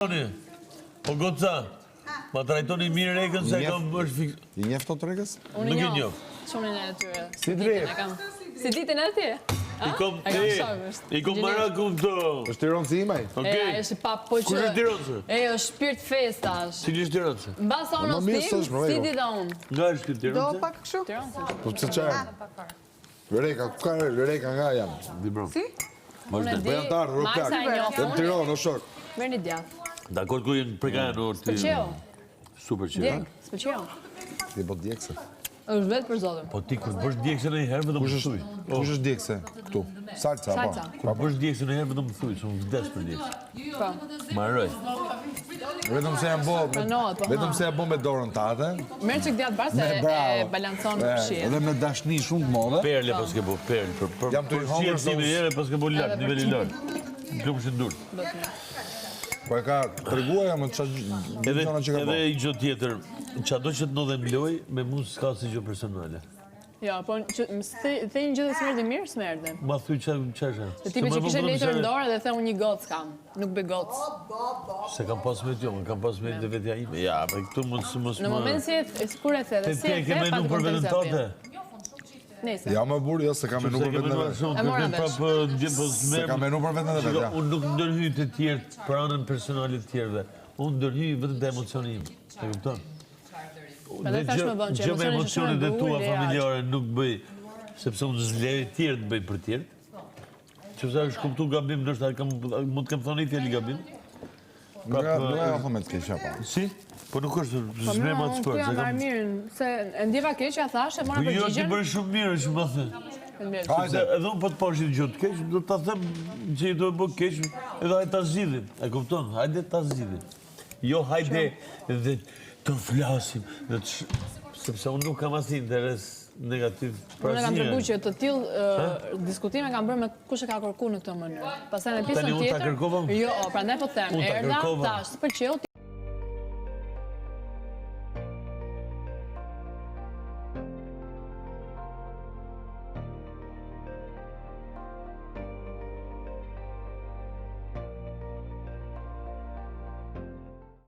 Po goca, ma trajtoni mirë Rekën se kam është fik... I njeftë të Rekës? Nuk i njoh. Shumën e tyre. Si drejt? Si ditën e atje? I kom maraku këto. është Tironë si imaj? Okej. Është pa po që... Kush është Tironëse? Është shpirt festash. Cili është Tironëse? Mbas onës tim, si di dhe unë. Nga është këtë Tironëse? Do pak kështu? Po pëse qarë? Loreka, ku ka Loreka nga jam? Si? Unë e di, Bëjnë të ardhë, Maksa e Dhe njoftë. në Tironë, o shok. Merë një djath. Dakor ku jenë prekajnë orë të... S'pëlqeu. Super që. Djek, s'pëlqeu. Ti po djekse. Është vetë për zotën. Po ti kur bësh djekse në një herë vetëm më thuj. Kush është djekse? Këtu. Salca, po. Salca. Kur bësh djekse në herë vetëm më thuj, shumë vdes për djekse. Po. Marroj. Vetëm se jam bo... Pranohet, po, Vetëm se jam bo me dorën tate. Merë që këtë barë se e balancon në pëshirë. Edhe me dashni shumë të modhe. Perle pas ke bo, perle. Jam të i hongër si me herë pas ke bo lartë, niveli lartë. Klumë që ndurë. Po e ka të reguaja më që gjona që ka bo. Edhe i gjë tjetër, që do që të në dhe mloj, me mu s'ka si gjë personale. Jo, po the një gjithë s'merdi mirë, s'merdi. Ma thuj që është. Dhe tipi që kishe letër në dorë dhe the unë një gocë kam. Nuk be gocë. Se kam pas me t'jo, kam pas me dhe vetja ime. Ja, për këtu mos më... Në moment si e kur e the dhe si e the, pa të kontekst zapim. Nese. Ja më burë, jo, se ka menu për vetën e vetë. Se ka menu për vetën e vetë, ja. Unë nuk ndërhyj të tjerë për anën personalit të tjerëve. Unë ndërhyj vetëm të emocioni im. E kupton? Gjë me emocionit e tua familjare nuk bëj, sepse unë zlejë tjerë të bëj për tjerë. Qëse është kuptu gabim, nështë mund të kem thoni fjeli gabim. Nuk e thomet keqa, pa. Si? Po nuk është zme ma të spërë. Po jam marrë mirë, se ndjeva keqja thash e mora Po jo, ti përgjigjen. bërë shumë mirë, që më thë. Edhe unë po të pashit gjë të keq, do të them që i do e bë keq, edhe hajde ta zgjidhim. E kupton? Hajde ta zgjidhim. Jo hajde dhe të flasim, sepse unë nuk kam asnjë interes negativ për Unë kam asnjë. treguar që të tillë diskutime kam bërë me kush e ka kërkuar në këtë mënyrë. Pastaj në pjesën Tani unë ta tjetër. kërkova? Jo, prandaj po them. Unë ta Erdha, kërkova. thash, s'pëlqeu.